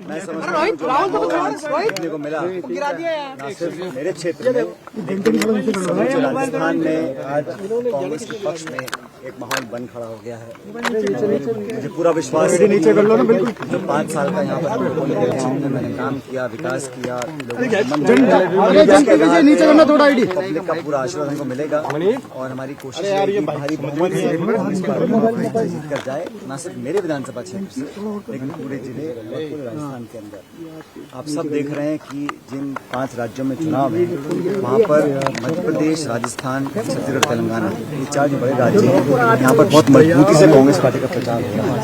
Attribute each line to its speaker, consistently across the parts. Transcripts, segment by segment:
Speaker 1: मैं समझता हूँ देखने को मिला न सिर्फ मेरे क्षेत्र में, राजस्थान में आज कांग्रेस के पक्ष में एक माहौल बन खड़ा हो गया है। मुझे पूरा विश्वास है कि जो 5 साल का यहाँ पर मैंने काम किया, विकास किया, पब्लिक का पूरा आशीर्वाद हमको मिलेगा और हमारी कोशिश है कि भारी बहुमत से जीत कर जाए, न सिर्फ मेरे विधानसभा क्षेत्र से लेकिन पूरे जिले और पूरे राजस्थान के अंदर। आप सब देख रहे हैं कि जिन 5 राज्यों में चुनाव है वहाँ पर मध्य प्रदेश, राजस्थान, छत्तीसगढ़, तेलंगाना, ये 4 जो बड़े राज्य हैं यहाँ पर बहुत मजबूती से कांग्रेस पार्टी का प्रचार हो रहा है।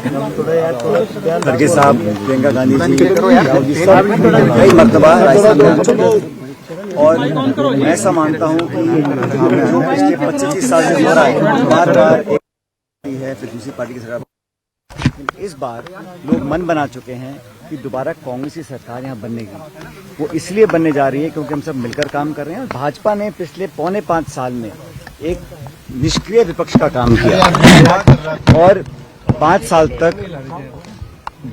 Speaker 1: खड़गे साहब, प्रियंका गांधी जी, राहुल जी साहब कई मर्तबा राजस्थान में आ चुके हैं और मैं ऐसा मानता हूँ कि जो पिछले 25 साल से हो रहा है, बार-बार एक है फिर दूसरी पार्टी की सरकार, इस बार लोग मन बना चुके हैं कि दोबारा कांग्रेस की सरकार यहाँ बनेगी। वो इसलिए बनने जा रही है क्योंकि हम सब मिलकर काम कर रहे हैं और भाजपा ने पिछले 4.25 साल में एक निष्क्रिय विपक्ष का काम किया और 5 साल तक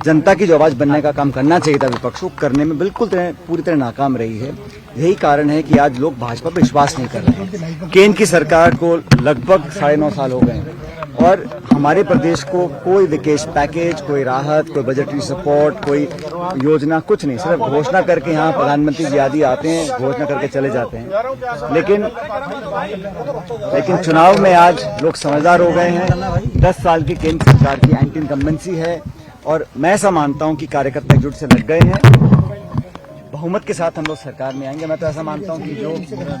Speaker 1: जनता की जो आवाज बनने का काम करना चाहिए था विपक्ष को करने में बिल्कुल पूरी तरह नाकाम रही है। यही कारण है कि आज लोग भाजपा पर विश्वास नहीं कर रहे हैं। केंद्र की सरकार को लगभग 9.5 साल हो गए और हमारे प्रदेश को कोई विशेष पैकेज, कोई राहत, कोई बजटरी सपोर्ट, कोई योजना, कुछ नहीं, सिर्फ घोषणा करके यहाँ प्रधानमंत्री जी आदि आते हैं, घोषणा करके चले जाते हैं। लेकिन चुनाव में आज लोग समझदार हो गए हैं। 10 साल की केंद्र सरकार की एंटी इनकम्बेंसी है और मैं ऐसा मानता हूं कि कार्यकर्ता एकजुट से लग गए हैं। बहुमत के साथ हम लोग सरकार में आएंगे। मैं तो ऐसा मानता हूं कि जो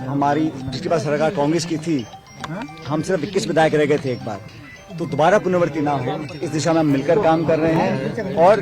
Speaker 1: हमारी पिछली बार सरकार कांग्रेस की थी, हम सिर्फ 21 विधायक रह गए थे एक बार, तो दोबारा पुनरावृत्ति ना हो इस दिशा में हम मिलकर काम कर रहे हैं और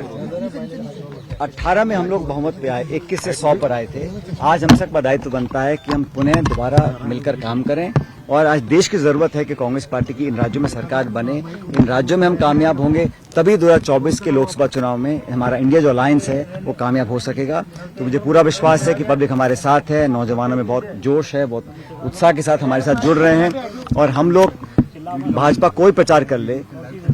Speaker 1: 18 में हम लोग बहुमत पे आए, 21 से 100 पर आए थे। आज हम सबका दायित्व बनता है कि हम पुनः दोबारा मिलकर काम करें और आज देश की जरूरत है कि कांग्रेस पार्टी की इन राज्यों में सरकार बने। इन राज्यों में हम कामयाब होंगे तभी 2024 के लोकसभा चुनाव में हमारा इंडिया जो अलायंस है वो कामयाब हो सकेगा। तो मुझे पूरा विश्वास है कि पब्लिक हमारे साथ है, नौजवानों में बहुत जोश है, बहुत उत्साह के साथ हमारे साथ जुड़ रहे हैं और हम लोग भाजपा कोई प्रचार कर ले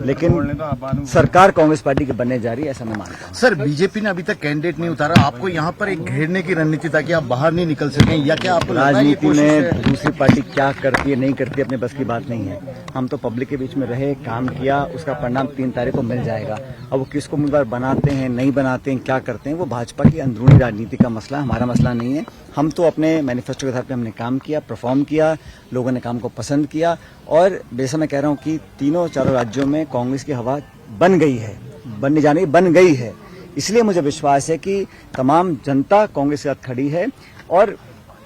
Speaker 1: लेकिन सरकार कांग्रेस पार्टी की बनने जा रही है, ऐसा मैं मानता हूँ।
Speaker 2: सर, बीजेपी ने अभी तक कैंडिडेट नहीं उतारा, आपको यहाँ पर एक घेरने की रणनीति ताकि आप बाहर नहीं निकल सकें, या क्या आपको
Speaker 1: राजनीति में दूसरी पार्टी क्या करती है नहीं करती अपने बस की बात नहीं है। हम तो पब्लिक के बीच में रहे, काम किया, उसका परिणाम 3 तारीख को मिल जाएगा। अब वो किसको उम्मीदवार बनाते हैं, नहीं बनाते हैं, क्या करते हैं, वो भाजपा की अंदरूनी राजनीति का मसला, हमारा मसला नहीं है। हम तो अपने मैनिफेस्टो के आधार पर हमने काम किया, परफॉर्म किया, लोगों ने काम को पसंद किया और बेशक मैं कह रहा हूँ कि 3-4 राज्यों में कांग्रेस की हवा बन गई है, बनने जाने बन गई है। इसलिए मुझे विश्वास है कि तमाम जनता कांग्रेस के साथ खड़ी है और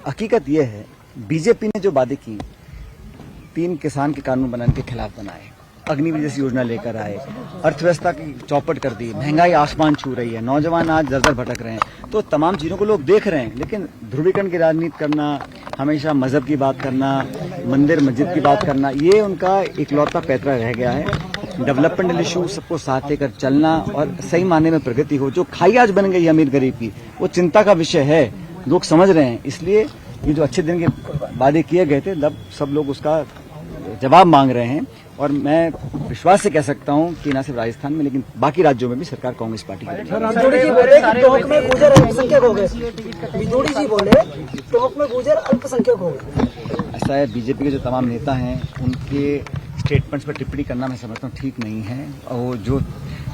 Speaker 1: हकीकत यह है बीजेपी ने जो वादे की, 3 किसान के कानून बनाने के खिलाफ बनाए, अग्निवीर जैसी योजना लेकर आए, अर्थव्यवस्था की चौपट कर दी, महंगाई आसमान छू रही है, नौजवान आज दर-दर भटक रहे हैं, तो तमाम चीज़ों को लोग देख रहे हैं। लेकिन ध्रुवीकरण की राजनीति करना, हमेशा मजहब की बात करना, मंदिर मस्जिद की बात करना, ये उनका इकलौता पैतरा रह गया है। डेवलपमेंटल इशू सबको साथ लेकर चलना और सही मायने में प्रगति हो, जो खाई आज बन गई है अमीर गरीब की, वो चिंता का विषय है, लोग समझ रहे हैं। इसलिए ये जो अच्छे दिन के वादे किए गए थे, तब सब लोग उसका जवाब मांग रहे हैं और मैं विश्वास से कह सकता हूं कि न सिर्फ राजस्थान में लेकिन बाकी राज्यों में भी सरकार कांग्रेस पार्टी की।
Speaker 3: बिदोड़ी जी बोले कि टोंक में गुर्जर अल्पसंख्यक हो गए। बिदोड़ी जी बोले टोंक में गुर्जर अल्पसंख्यक हो गए।
Speaker 1: ऐसा है, बीजेपी के जो तमाम नेता हैं उनके स्टेटमेंट्स पर टिप्पणी करना मैं समझता हूँ ठीक नहीं है और वो जो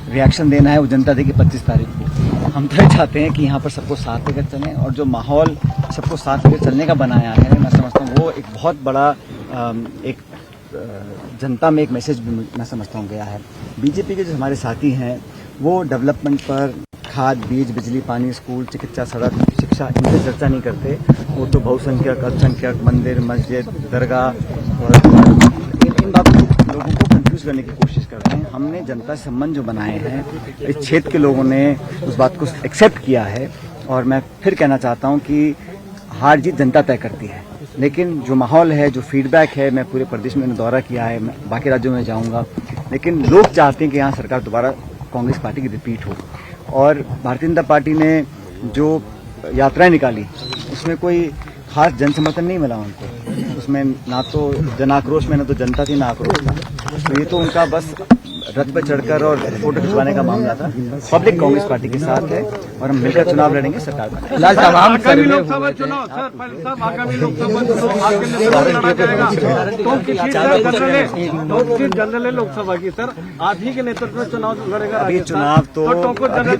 Speaker 1: रिएक्शन देना है वो जनता देगी 25 तारीख को। हम तो चाहते हैं कि यहाँ पर सबको साथ लेकर चलें और जो माहौल सबको साथ लेकर चलने का बनाया है, मैं समझता हूँ वो एक बहुत बड़ा एक जनता में एक मैसेज भी मैं समझता हूँ गया है। बीजेपी के जो हमारे साथी हैं वो डेवलपमेंट पर, खाद, बीज, बिजली, पानी, स्कूल, चिकित्सा, सड़क, शिक्षा, इन पर चर्चा नहीं करते। वो तो बहुसंख्यक, अल्पसंख्यक, मंदिर, मस्जिद, दरगाह और इन बातों को लोगों को कंफ्यूज करने की कोशिश कर रहे हैं। हमने जनता से संबंध जो बनाए हैं, इस क्षेत्र के लोगों ने उस बात को एक्सेप्ट किया है और मैं फिर कहना चाहता हूँ कि हार जीत जनता तय करती है, लेकिन जो माहौल है, जो फीडबैक है, मैं पूरे प्रदेश में दौरा किया है, मैं बाकी राज्यों में जाऊंगा, लेकिन लोग चाहते हैं कि यहाँ सरकार दोबारा कांग्रेस पार्टी की रिपीट हो। और भारतीय जनता पार्टी ने जो यात्राएं निकाली उसमें कोई खास जन समर्थन नहीं मिला उनको, उसमें ना तो जन आक्रोश में ना तो जनता थी ना आक्रोश था। तो ये तो उनका बस रथ पर चढ़कर और फोटो खिंचवाने का मामला था। पब्लिक कांग्रेस पार्टी के साथ है और हम मिलकर चुनाव लड़ेंगे, सरकार बनाएंगे।
Speaker 4: लाल तमाम लोकसभा चुनाव सर, पहले साहब आगामी लोकसभा चुनाव आपके नेतृत्व में लड़ा जाएगा। तो किस जनरल है लोकसभा की सर, आप ही के नेतृत्व में चुनाव लड़ेगा।
Speaker 1: अभी चुनाव तो
Speaker 4: जनरल